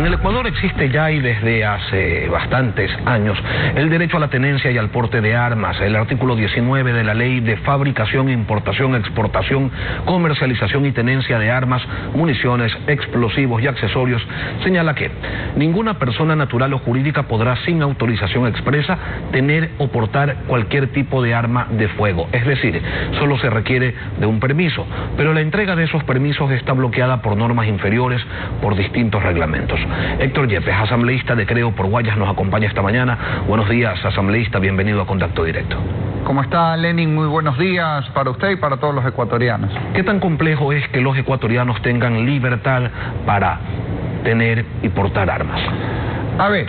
En el Ecuador existe ya y desde hace bastantes años el derecho a la tenencia y al porte de armas. El artículo 19 de la Ley de Fabricación, Importación, Exportación, Comercialización y Tenencia de Armas, Municiones, Explosivos y Accesorios señala que ninguna persona natural o jurídica podrá sin autorización expresa tener o portar cualquier tipo de arma de fuego. Es decir, solo se requiere de un permiso, pero la entrega de esos permisos está bloqueada por normas inferiores, por distintos reglamentos. Héctor Yepes, asambleísta de Creo por Guayas, nos acompaña esta mañana. Buenos días, asambleísta, bienvenido a Contacto Directo. ¿Cómo está, Lenin? Muy buenos días para usted y para todos los ecuatorianos. ¿Qué tan complejo es que los ecuatorianos tengan libertad para tener y portar armas? A ver,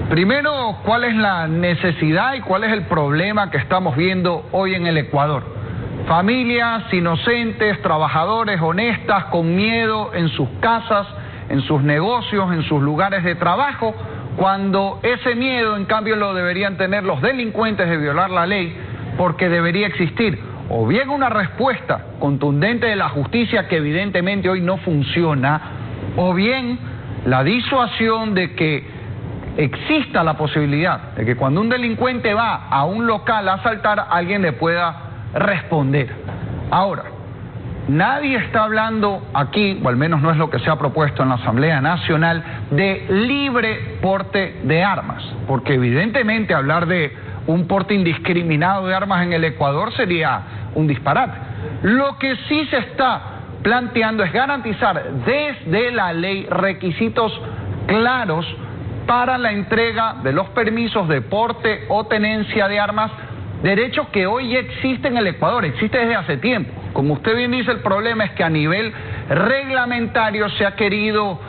primero, ¿cuál es la necesidad y cuál es el problema que estamos viendo hoy en el Ecuador? Familias inocentes, trabajadores honestas, con miedo en sus casas, en sus negocios, en sus lugares de trabajo, cuando ese miedo, en cambio, lo deberían tener los delincuentes de violar la ley, porque debería existir o bien una respuesta contundente de la justicia, que evidentemente hoy no funciona, o bien la disuasión de que exista la posibilidad de que cuando un delincuente va a un local a asaltar, alguien le pueda responder. Ahora, nadie está hablando aquí, o al menos no es lo que se ha propuesto en la Asamblea Nacional, de libre porte de armas, porque evidentemente hablar de un porte indiscriminado de armas en el Ecuador sería un disparate. Lo que sí se está planteando es garantizar desde la ley requisitos claros para la entrega de los permisos de porte o tenencia de armas, derecho que hoy ya existe en el Ecuador, existe desde hace tiempo. Como usted bien dice, el problema es que a nivel reglamentario se ha querido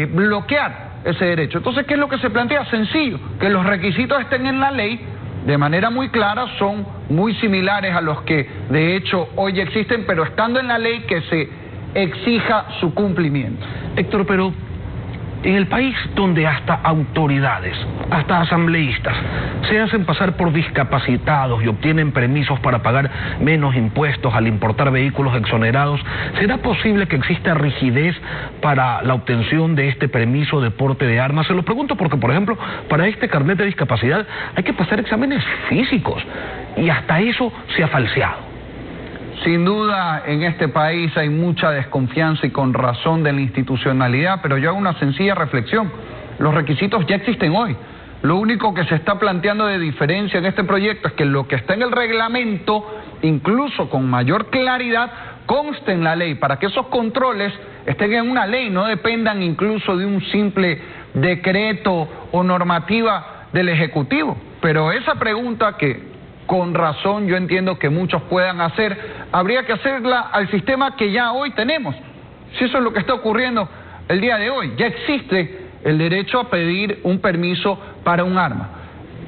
bloquear ese derecho. Entonces, ¿qué es lo que se plantea? Sencillo, que los requisitos estén en la ley de manera muy clara, son muy similares a los que de hecho hoy ya existen, pero estando en la ley que se exija su cumplimiento. Héctor, pero en el país donde hasta autoridades, hasta asambleístas, se hacen pasar por discapacitados y obtienen permisos para pagar menos impuestos al importar vehículos exonerados, ¿será posible que exista rigidez para la obtención de este permiso de porte de armas? Se lo pregunto porque, por ejemplo, para este carnet de discapacidad hay que pasar exámenes físicos y hasta eso se ha falseado. Sin duda, en este país hay mucha desconfianza y con razón de la institucionalidad, pero yo hago una sencilla reflexión. Los requisitos ya existen hoy. Lo único que se está planteando de diferencia en este proyecto es que lo que está en el reglamento, incluso con mayor claridad, conste en la ley, para que esos controles estén en una ley, no dependan incluso de un simple decreto o normativa del Ejecutivo. Pero esa pregunta que con razón yo entiendo que muchos puedan hacer, habría que hacerla al sistema que ya hoy tenemos. Si eso es lo que está ocurriendo el día de hoy, ya existe el derecho a pedir un permiso para un arma.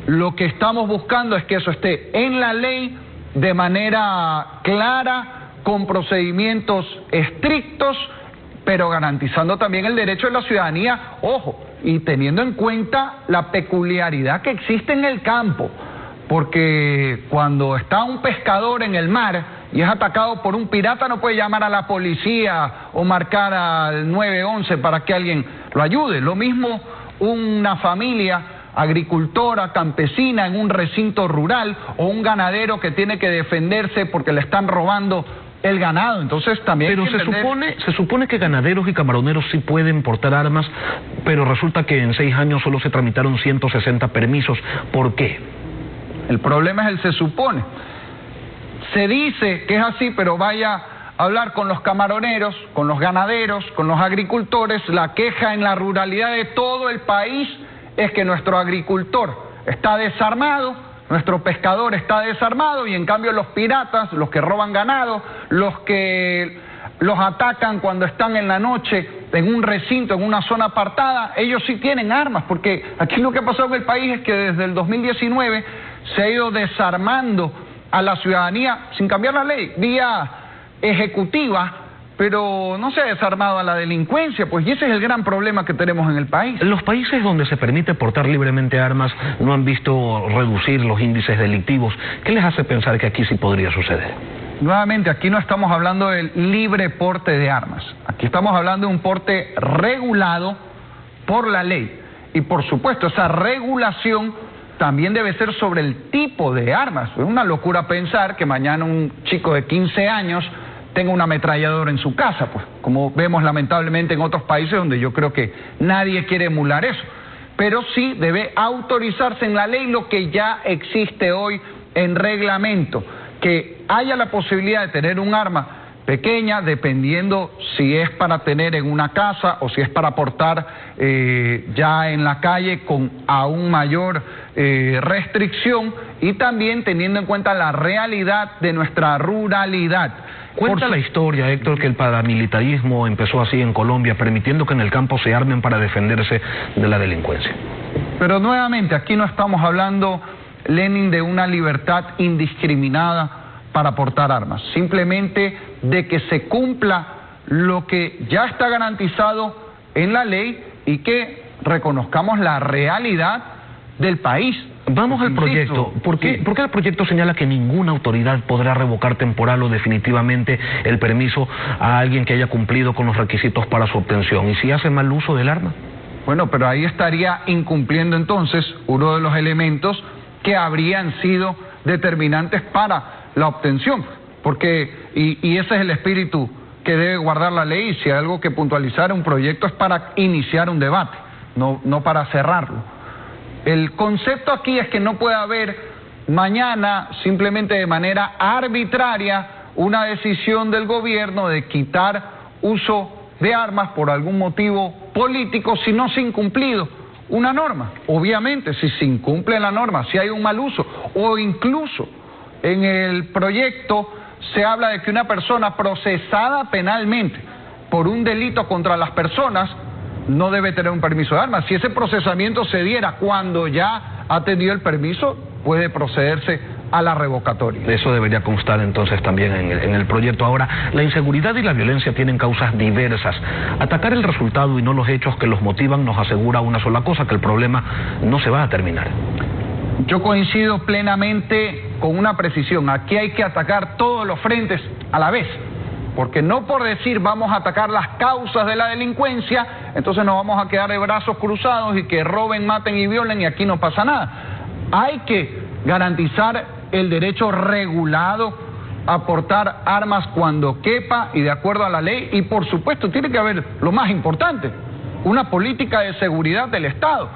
Lo que estamos buscando es que eso esté en la ley de manera clara, con procedimientos estrictos, pero garantizando también el derecho de la ciudadanía, ojo, y teniendo en cuenta la peculiaridad que existe en el campo. Porque cuando está un pescador en el mar y es atacado por un pirata, no puede llamar a la policía o marcar al 911 para que alguien lo ayude. Lo mismo una familia agricultora, campesina en un recinto rural, o un ganadero que tiene que defenderse porque le están robando el ganado. Entonces también... Pero se supone que ganaderos y camaroneros sí pueden portar armas, pero resulta que en 6 años solo se tramitaron 160 permisos. ¿Por qué? El problema es el se supone. Se dice que es así, pero vaya a hablar con los camaroneros, con los ganaderos, con los agricultores. La queja en la ruralidad de todo el país es que nuestro agricultor está desarmado, nuestro pescador está desarmado, y en cambio los piratas, los que roban ganado, los que los atacan cuando están en la noche en un recinto, en una zona apartada, ellos sí tienen armas, porque aquí lo que ha pasado en el país es que desde el 2019 se ha ido desarmando a la ciudadanía sin cambiar la ley, vía ejecutiva, pero no se ha desarmado a la delincuencia, pues, y ese es el gran problema que tenemos en el país. Los países donde se permite portar libremente armas no han visto reducir los índices delictivos. ¿Qué les hace pensar que aquí sí podría suceder? Nuevamente, aquí no estamos hablando del libre porte de armas. Aquí estamos hablando de un porte regulado por la ley. Y por supuesto, esa regulación también debe ser sobre el tipo de armas. Es una locura pensar que mañana un chico de 15 años tenga una ametralladora en su casa, pues, como vemos lamentablemente en otros países donde yo creo que nadie quiere emular eso. Pero sí debe autorizarse en la ley lo que ya existe hoy en reglamento, que haya la posibilidad de tener un arma pequeña, dependiendo si es para tener en una casa o si es para portar ya en la calle con aún mayor restricción, y también teniendo en cuenta la realidad de nuestra ruralidad. Cuenta la historia, Héctor, que el paramilitarismo empezó así en Colombia, permitiendo que en el campo se armen para defenderse de la delincuencia. Pero nuevamente, aquí no estamos hablando, Lenin, de una libertad indiscriminada para portar armas, simplemente de que se cumpla lo que ya está garantizado en la ley y que reconozcamos la realidad del país. Vamos al proyecto. ¿Por qué el proyecto señala que ninguna autoridad podrá revocar temporal o definitivamente el permiso a alguien que haya cumplido con los requisitos para su obtención? ¿Y si hace mal uso del arma? Bueno, pero ahí estaría incumpliendo entonces uno de los elementos que habrían sido determinantes para la obtención, porque y ese es el espíritu que debe guardar la ley. Si hay algo que puntualizar, un proyecto es para iniciar un debate, no para cerrarlo. El concepto aquí es que no puede haber mañana, simplemente de manera arbitraria, una decisión del gobierno de quitar uso de armas por algún motivo político si no se ha incumplido una norma. Obviamente, si se incumple la norma, si hay un mal uso, o incluso en el proyecto se habla de que una persona procesada penalmente por un delito contra las personas no debe tener un permiso de armas. Si ese procesamiento se diera cuando ya ha tenido el permiso, puede procederse a la revocatoria. Eso debería constar entonces también en el proyecto. Ahora, la inseguridad y la violencia tienen causas diversas. Atacar el resultado y no los hechos que los motivan nos asegura una sola cosa, que el problema no se va a terminar. Yo coincido plenamente con una precisión. Aquí hay que atacar todos los frentes a la vez, porque no por decir vamos a atacar las causas de la delincuencia, entonces nos vamos a quedar de brazos cruzados y que roben, maten y violen y aquí no pasa nada. Hay que garantizar el derecho regulado a portar armas cuando quepa y de acuerdo a la ley, y por supuesto tiene que haber lo más importante, una política de seguridad del Estado.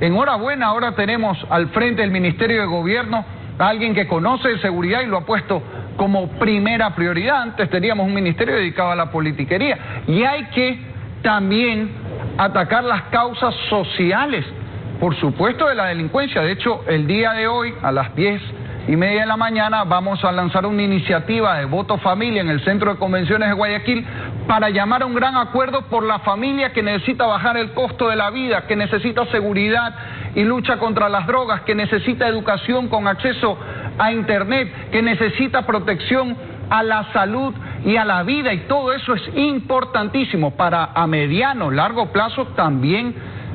Enhorabuena, ahora tenemos al frente del Ministerio de Gobierno a alguien que conoce de seguridad y lo ha puesto como primera prioridad. Antes teníamos un ministerio dedicado a la politiquería. Y hay que también atacar las causas sociales, por supuesto, de la delincuencia. De hecho, el día de hoy, a las 10:30 de la mañana, vamos a lanzar una iniciativa de voto familia en el Centro de Convenciones de Guayaquil para llamar a un gran acuerdo por la familia que necesita bajar el costo de la vida, que necesita seguridad y lucha contra las drogas, que necesita educación con acceso a Internet, que necesita protección a la salud y a la vida, y todo eso es importantísimo para a mediano, largo plazo también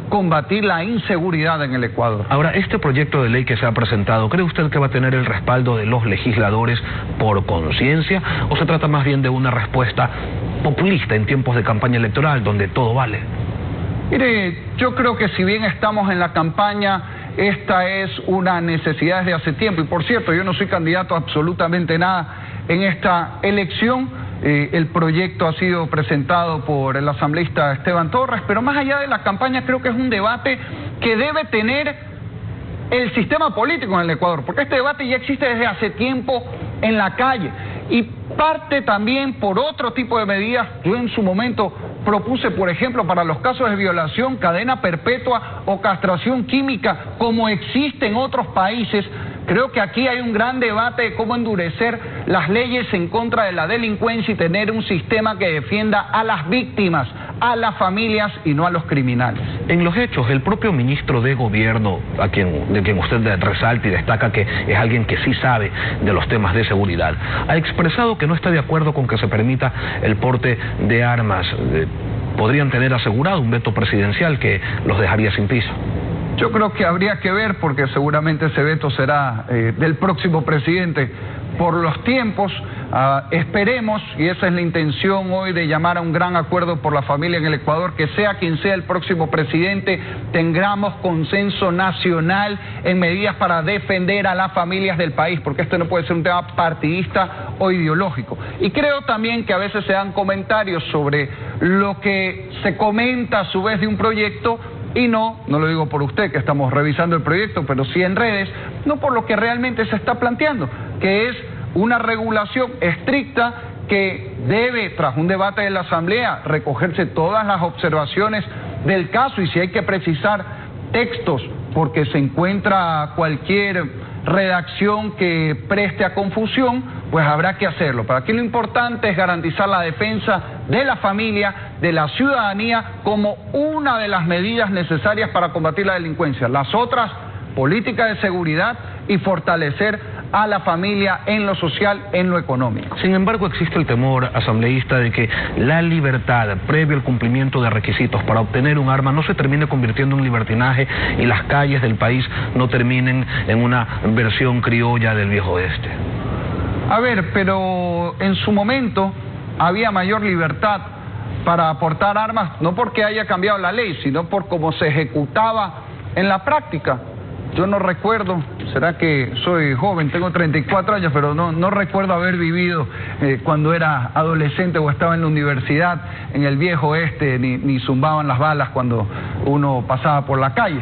combatir la inseguridad en el Ecuador. Ahora, este proyecto de ley que se ha presentado, ¿cree usted que va a tener el respaldo de los legisladores por conciencia o se trata más bien de una respuesta populista en tiempos de campaña electoral donde todo vale? Mire, yo creo que si bien estamos en la campaña, esta es una necesidad desde hace tiempo. Y por cierto, yo no soy candidato a absolutamente nada en esta elección. El proyecto ha sido presentado por el asambleísta Esteban Torres, pero más allá de la campaña creo que es un debate que debe tener el sistema político en el Ecuador, porque este debate ya existe desde hace tiempo en la calle y parte también por otro tipo de medidas. Yo en su momento propuse, por ejemplo, para los casos de violación, cadena perpetua o castración química, como existe en otros países. Creo que aquí hay un gran debate de cómo endurecer las leyes en contra de la delincuencia y tener un sistema que defienda a las víctimas, a las familias y no a los criminales. En los hechos, el propio ministro de Gobierno, de quien usted resalta y destaca que es alguien que sí sabe de los temas de seguridad, ha expresado que no está de acuerdo con que se permita el porte de armas. Podrían tener asegurado un veto presidencial que los dejaría sin piso. Yo creo que habría que ver, porque seguramente ese veto será del próximo presidente. Por los tiempos, esperemos, y esa es la intención hoy de llamar a un gran acuerdo por la familia en el Ecuador, que sea quien sea el próximo presidente, tengamos consenso nacional en medidas para defender a las familias del país, porque este no puede ser un tema partidista o ideológico. Y creo también que a veces se dan comentarios sobre lo que se comenta a su vez de un proyecto, y no lo digo por usted, que estamos revisando el proyecto, pero sí en redes, no por lo que realmente se está planteando, que es una regulación estricta que debe, tras un debate de la Asamblea, recogerse todas las observaciones del caso, y si hay que precisar textos porque se encuentra cualquier redacción que preste a confusión, pues habrá que hacerlo. Para aquí lo importante es garantizar la defensa de la familia, de la ciudadanía, como una de las medidas necesarias para combatir la delincuencia. Las otras, política de seguridad y fortalecer a la familia en lo social, en lo económico. Sin embargo, existe el temor, asambleísta, de que la libertad, previo al cumplimiento de requisitos para obtener un arma, no se termine convirtiendo en libertinaje y las calles del país no terminen en una versión criolla del viejo oeste. A ver, pero en su momento había mayor libertad para aportar armas, no porque haya cambiado la ley, sino por cómo se ejecutaba en la práctica. Yo no recuerdo, será que soy joven, tengo 34 años, pero no recuerdo haber vivido cuando era adolescente o estaba en la universidad, en el viejo oeste, ni zumbaban las balas cuando uno pasaba por la calle.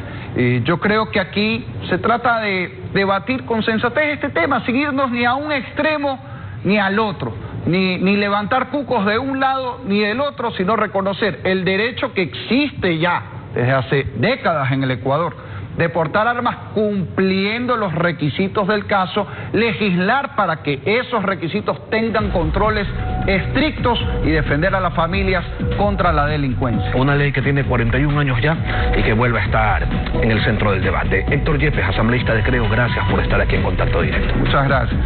Yo creo que aquí se trata de debatir con sensatez este tema, sin irnos ni a un extremo ni al otro, ni levantar cucos de un lado ni del otro, sino reconocer el derecho que existe ya desde hace décadas en el Ecuador de portar armas cumpliendo los requisitos del caso, legislar para que esos requisitos tengan controles estrictos y defender a las familias contra la delincuencia. Una ley que tiene 41 años ya y que vuelve a estar en el centro del debate. Héctor Yepes, asambleísta de Creo, gracias por estar aquí en Contacto Directo. Muchas gracias.